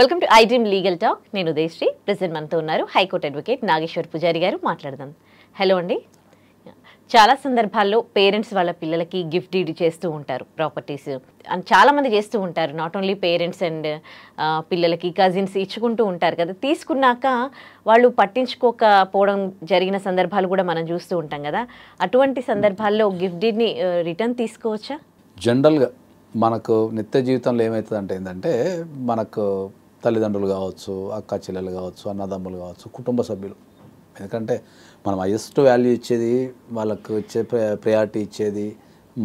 Welcome to I dream legal talk. నేను Udayasri. Present మనతో ఉన్నారు హైకోర్టు అడ్వకేట్ నాగేశ్వర్ పుజారి గారు. మాట్లాడదాం. హలో అండి. చాలా సందర్భాల్లో పేరెంట్స్ వాళ్ళ పిల్లలకి గిఫ్ట్ డీడ్ చేస్తూ ఉంటారు ప్రాపర్టీస్, అండ్ చాలామంది చేస్తూ ఉంటారు. నాట్ ఓన్లీ పేరెంట్స్ అండ్ పిల్లలకి కజిన్స్ ఇచ్చుకుంటూ ఉంటారు కదా. తీసుకున్నాక వాళ్ళు పట్టించుకోకపోవడం జరిగిన సందర్భాలు కూడా మనం చూస్తూ ఉంటాం కదా. అటువంటి సందర్భాల్లో గిఫ్ట్ డీడ్ని రిటర్న్ తీసుకోవచ్చా? జనరల్గా మనకు నిత్య జీవితంలో ఏమవుతుందంటే ఏంటంటే మనకు తల్లిదండ్రులు కావచ్చు, అక్క చెల్లెలు కావచ్చు, అన్నదమ్ములు కావచ్చు, కుటుంబ సభ్యులు. ఎందుకంటే మనం హైయెస్ట్ వాల్యూ ఇచ్చేది వాళ్ళకు ఇచ్చే ప్రయారిటీ ఇచ్చేది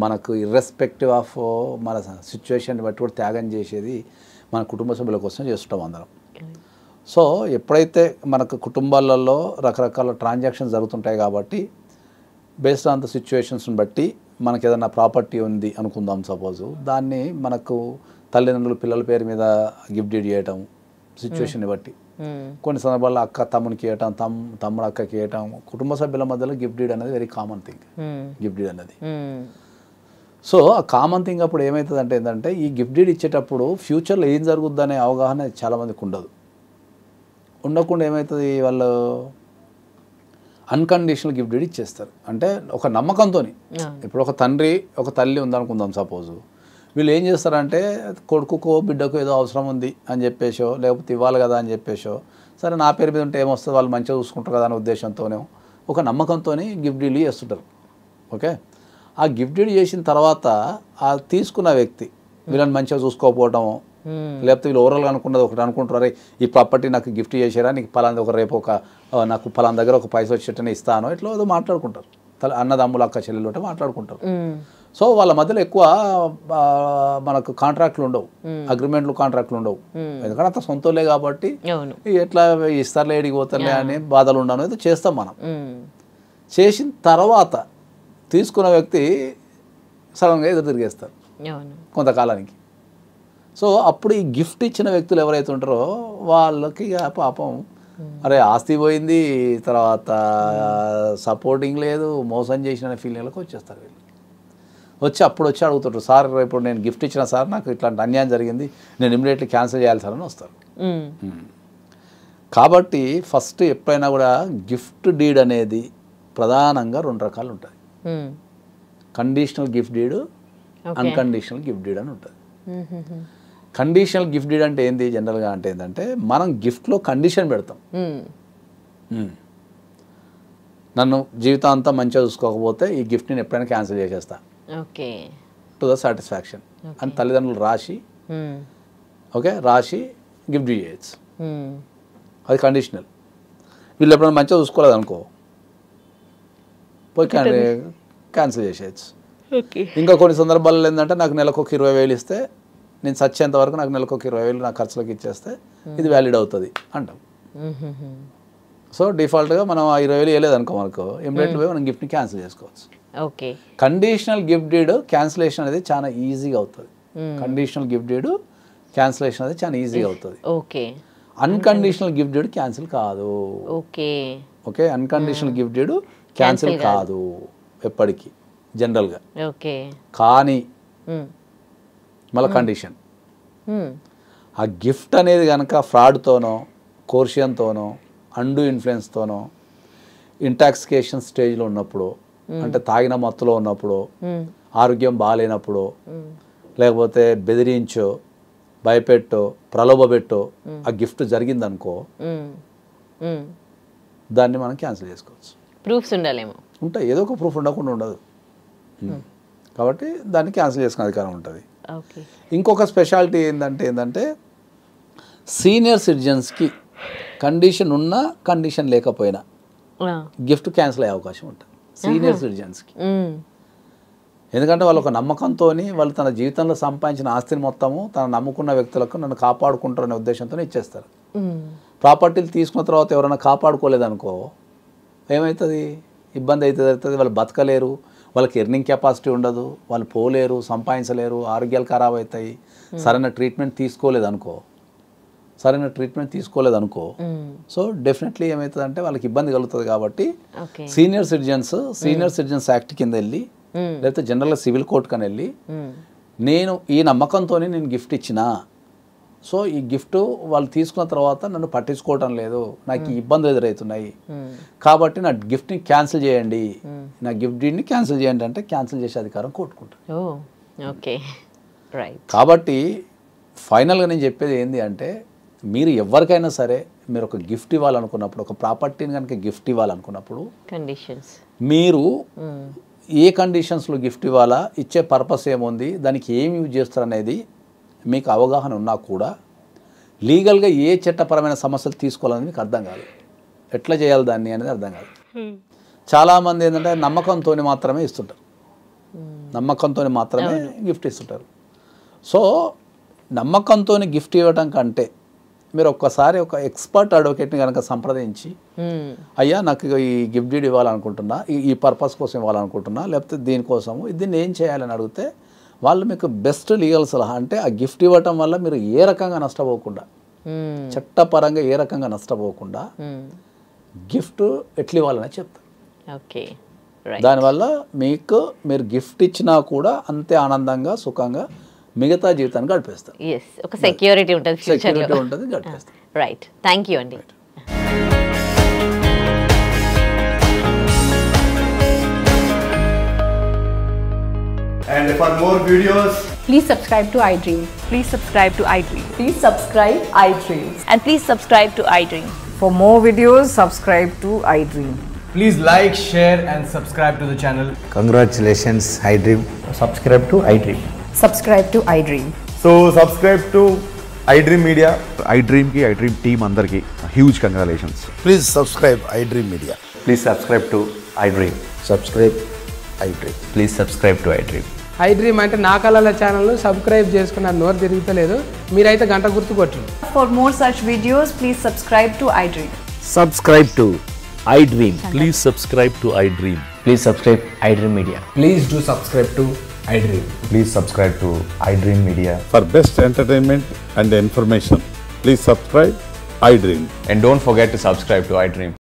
మనకు ఇర్రెస్పెక్టివ్ ఆఫ్ మన సిచ్యువేషన్ బట్టి కూడా త్యాగం చేసేది మన కుటుంబ సభ్యుల కోసం చేస్తుంటాం అందరం. సో ఎప్పుడైతే మనకు కుటుంబాలలో రకరకాల ట్రాన్సాక్షన్స్ జరుగుతుంటాయి కాబట్టి బేస్డ్ ఆన్ ద సిచ్యువేషన్స్ని బట్టి మనకి ఏదైనా ప్రాపర్టీ ఉంది అనుకుందాం సపోజు, దాన్ని మనకు తల్లిదండ్రులు పిల్లల పేరు మీద గిఫ్ట్ డీడ్ చేయటం సిచ్యువేషన్ని బట్టి, కొన్ని సందర్భాల్లో అక్క తమ్మునికి ఇవ్వటం, తమ్ముడు అక్కకి ఇవ్వటం, కుటుంబ సభ్యుల మధ్యలో గిఫ్ట్ డీడ్ అనేది very common thing. Gift deed అనేది సో ఆ కామన్ థింగ్ అప్పుడు ఏమవుతుంది అంటే ఏంటంటే ఈ గిఫ్ట్ డీడ్ ఇచ్చేటప్పుడు ఫ్యూచర్లో ఏం జరుగుద్ది అనే అవగాహన చాలామందికి ఉండదు. ఉండకుండా ఏమవుతుంది, వాళ్ళు అన్కండిషనల్ గిఫ్ట్ డీడ్ ఇచ్చేస్తారు. అంటే ఒక నమ్మకంతో, ఇప్పుడు ఒక తండ్రి ఒక తల్లి ఉందనుకుందాం సపోజు, వీళ్ళు ఏం చేస్తారంటే కొడుకుకో బిడ్డకో ఏదో అవసరం ఉంది అని చెప్పేసో, లేకపోతే ఇవ్వాలి కదా అని చెప్పేసో, సరే నా పేరు మీద ఉంటే ఏమొస్తుంది, వాళ్ళు మంచిగా చూసుకుంటారు కదా అనే ఉద్దేశంతోనే ఒక నమ్మకంతో గిఫ్ట్ డీడ్ చేస్తుంటారు. ఓకే, ఆ గిఫ్ట్ డీడ్ చేసిన తర్వాత ఆ తీసుకున్న వ్యక్తి వీళ్ళని మంచిగా చూసుకోకపోవటము, లేకపోతే వీళ్ళు ఓవరాల్గా అనుకున్నది ఒకటి అనుకుంటారు, అరే ఈ ప్రాపర్టీ నాకు గిఫ్ట్ చేసారా, నీకు పలానా ఒక రేపు ఒక నాకు పలానా దగ్గర ఒక పైసా వచ్చేటనే ఇస్తాను, ఇట్లా ఏదో మాట్లాడుకుంటారు. అన్నదమ్ములు అక్క చెల్లెలు అంటే మాట్లాడుకుంటారు. సో వాళ్ళ మధ్యలో ఎక్కువ మనకు కాంట్రాక్ట్లు ఉండవు, అగ్రిమెంట్లు కాంట్రాక్ట్లు ఉండవు. ఎందుకంటే అంత సొంతలే కాబట్టి ఎట్లా ఇస్తారులే ఏడికి పోతారులే అని బాధలు ఉండవు, ఏదో చేస్తాం మనం. చేసిన తర్వాత తీసుకున్న వ్యక్తి సడన్గా ఎదురు తిరిగేస్తారు కొంతకాలానికి. సో అప్పుడు ఈ గిఫ్ట్ ఇచ్చిన వ్యక్తులు ఎవరైతే ఉంటారో వాళ్ళకి పాపం అరే ఆస్తి పోయింది, తర్వాత సపోర్టింగ్ లేదు, మోసం చేసిన ఫీలింగ్లకు వచ్చేస్తారు. వీళ్ళు అప్పుడు వచ్చి అడుగుతుంటారు, సార్ ఇప్పుడు నేను గిఫ్ట్ ఇచ్చిన సార్, నాకు ఇట్లాంటి అన్యాయం జరిగింది, నేను ఇమ్మీడియట్లీ క్యాన్సిల్ చేయాలి సార్ అని వస్తారు. కాబట్టి ఫస్ట్ ఎప్పుడైనా కూడా గిఫ్ట్ డీడ్ అనేది ప్రధానంగా రెండు రకాలు ఉంటుంది. Conditional gift deed, unconditional gift deed అని ఉంటుంది. కండిషనల్ గిఫ్ట్ డీడ్ అంటే ఏంది జనరల్గా అంటే ఏంటంటే మనం గిఫ్ట్లో కండిషన్ పెడతాం. నన్ను జీవితాంతం మంచిగా చూసుకోకపోతే ఈ గిఫ్ట్ నేను ఎప్పుడైనా క్యాన్సిల్ చేసేస్తా టు ద సాటిస్ఫాక్షన్ అని తల్లిదండ్రులు రాసి గిఫ్ట్ చేయొచ్చు. అది కండిషనల్. వీళ్ళు ఎప్పుడైనా మంచిగా చూసుకోలేదు అనుకో, పోయి క్యాన్సిల్ చేసేయచ్చు. ఇంకా కొన్ని సందర్భాల్లో ఏంటంటే నాకు నెలకు ఒక 20,000 ఇస్తే, నేను చచ్చేంత వరకు నాకు నెలకు ఒక 20,000 నా ఖర్చులకు ఇచ్చేస్తే ఇది వ్యాలిడ్ అవుతుంది అంటాం. సో డిఫాల్ట్గా మనం ఆ 20,000 వేయలేదు అనుకో, మనకు ఇమ్మీడియట్లీ పోయి మనం గిఫ్ట్ని క్యాన్సిల్ చేసుకోవచ్చు. కండిషనల్ గిఫ్ట్ డీడ్ క్యాన్సిలేషన్ అనేది చాలా ఈజీగా అవుతుంది. కండిషనల్ గిఫ్ట్ డీడ్ క్యాన్సిలేషన్ అనేది చాలా ఈజీగా అవుతుంది. అన్కండిషనల్ గిఫ్ట్ డీడ్ క్యాన్సిల్ కాదు. Okay, unconditional gift deed cancel కాదు ఎప్పటికీ జనరల్గా. కానీ మళ్ళీ కండిషన్, ఆ గిఫ్ట్ అనేది కనుక ఫ్రాడ్తోనో, కోర్షియన్తోనో, అండూ ఇన్ఫ్లుయెన్స్తోనో, ఇంటాక్సికేషన్ స్టేజ్లో ఉన్నప్పుడు, అంటే తాగిన మత్తులో ఉన్నప్పుడు, ఆరోగ్యం బాగాలేనప్పుడు, లేకపోతే బెదిరించో, భయపెట్టో, ప్రలోభపెట్టో ఆ గిఫ్ట్ జరిగిందనుకో, దాన్ని మనం క్యాన్సిల్ చేసుకోవచ్చు. ప్రూఫ్స్ ఉండాలేమో, ఉంటాయి, ఏదో ఒక ప్రూఫ్ ఉండకుండా ఉండదు. కాబట్టి దాన్ని క్యాన్సిల్ చేసుకునే అధికారం ఉంటుంది. ఇంకొక స్పెషాలిటీ ఏంటంటే సీనియర్ సిటిజన్స్కి కండిషన్ ఉన్నా కండిషన్ లేకపోయినా గిఫ్ట్ క్యాన్సిల్ అయ్యే అవకాశం ఉంటుంది సీనియర్ సిటిజన్స్కి. ఎందుకంటే వాళ్ళు ఒక నమ్మకంతో, వాళ్ళు తన జీవితంలో సంపాదించిన ఆస్తిని మొత్తము తన నమ్ముకున్న వ్యక్తులకు నన్ను కాపాడుకుంటారనే ఉద్దేశంతో ఇచ్చేస్తారు. ప్రాపర్టీలు తీసుకున్న తర్వాత ఎవరైనా కాపాడుకోలేదనుకో ఏమవుతుంది, ఇబ్బంది అవుతుంది. వాళ్ళు బతకలేరు, వాళ్ళకి ఎర్నింగ్ కెపాసిటీ ఉండదు, వాళ్ళు పోలేరు, సంపాదించలేరు, ఆరోగ్యాలు ఖరాబ్ అవుతాయి. సరైన ట్రీట్మెంట్ తీసుకోలేదనుకో సో డెఫినెట్లీ ఏమవుతుందంటే వాళ్ళకి ఇబ్బంది కలుగుతుంది. కాబట్టి సీనియర్ సిటిజన్స్ యాక్ట్ కింద వెళ్ళి, లేకపోతే జనరల్గా సివిల్ కోర్టు కని వెళ్ళి, నేను ఈ నమ్మకంతో నేను గిఫ్ట్ ఇచ్చినా సో ఈ గిఫ్ట్ వాళ్ళు తీసుకున్న తర్వాత నన్ను పట్టించుకోవటం లేదు, నాకు ఈ ఇబ్బందులు ఎదురవుతున్నాయి, కాబట్టి నా గిఫ్ట్ని క్యాన్సిల్ చేయండి, నా గిఫ్ట్ డీడ్ని క్యాన్సిల్ చేయండి అంటే క్యాన్సిల్ చేసే అధికారం కోర్టుకుంటాను. Okay, right. కాబట్టి ఫైనల్గా నేను చెప్పేది ఏంటి అంటే, మీరు ఎవరికైనా సరే మీరు ఒక గిఫ్ట్ ఇవ్వాలనుకున్నప్పుడు, ఒక ప్రాపర్టీని కనుక గిఫ్ట్ ఇవ్వాలనుకున్నప్పుడు కండిషన్స్, మీరు ఏ కండిషన్స్లో గిఫ్ట్ ఇవ్వాలా, ఇచ్చే పర్పస్ ఏముంది, దానికి ఏమి యూజ్ చేస్తారు అనేది మీకు అవగాహన ఉన్నా కూడా లీగల్గా ఏ చట్టపరమైన సమస్యలు తీసుకోవాలని మీకు అర్థం కాదు, ఎట్లా చేయాలి దాన్ని అనేది అర్థం కాదు. చాలామంది ఏంటంటే నమ్మకంతో మాత్రమే ఇస్తుంటారు, నమ్మకంతో మాత్రమే గిఫ్ట్ ఇస్తుంటారు. సో నమ్మకంతో గిఫ్ట్ ఇవ్వడం కంటే మీరు ఒక్కసారి ఒక ఎక్స్పర్ట్ అడ్వకేట్ని కనుక సంప్రదించి, అయ్యా నాకు ఈ గిఫ్ట్ డీడ్ ఇవ్వాలనుకుంటున్నా, ఈ పర్పస్ కోసం ఇవ్వాలనుకుంటున్నా, లేకపోతే దీనికోసము దీన్ని ఏం చేయాలని అడిగితే వాళ్ళు మీకు బెస్ట్ లీగల్ సలహా, అంటే ఆ గిఫ్ట్ ఇవ్వటం వల్ల మీరు ఏ రకంగా నష్టపోకుండా, చట్టపరంగా ఏ రకంగా నష్టపోకుండా గిఫ్ట్ ఎట్లా ఇవ్వాలని చెప్తారు. ఓకే, దానివల్ల మీరు గిఫ్ట్ ఇచ్చినా కూడా అంతే ఆనందంగా సుఖంగా మిగతా జీవితాన్ని గడిపేస్తారు. ఒక సెక్యూరిటీ ఉంటుంది, సెక్యూరిటీ ఉంటుంది, గడిపేస్తారు. రైట్, థ్యాంక్ యూ అండి. And for more videos, please subscribe to iDream. Please subscribe to iDream. Please subscribe iDream. And please subscribe to iDream. For more videos, subscribe to iDream. please like, share and subscribe to the channel. Congratulations, iDream. Subscribe to iDream. Subscribe to iDream. So subscribe to iDream Media. iDream ki iDream team andarki huge congratulations. Please subscribe iDream Media. Please subscribe to iDream. Subscribe iDream. Please subscribe to iDream. iDream అంటే నా కళల ఛానల్ను subscribe చేసుకున్నారు, నోరు తిరుగుతలేదు, మీరైతే గంట గుర్తు కొట్టండి. For more such videos, please subscribe to iDream. Subscribe to iDream. Please subscribe to iDream. Please subscribe iDream Media. Please do subscribe to iDream. Please subscribe to iDream Media. For best entertainment and information, please subscribe iDream. And don't forget to subscribe to iDream.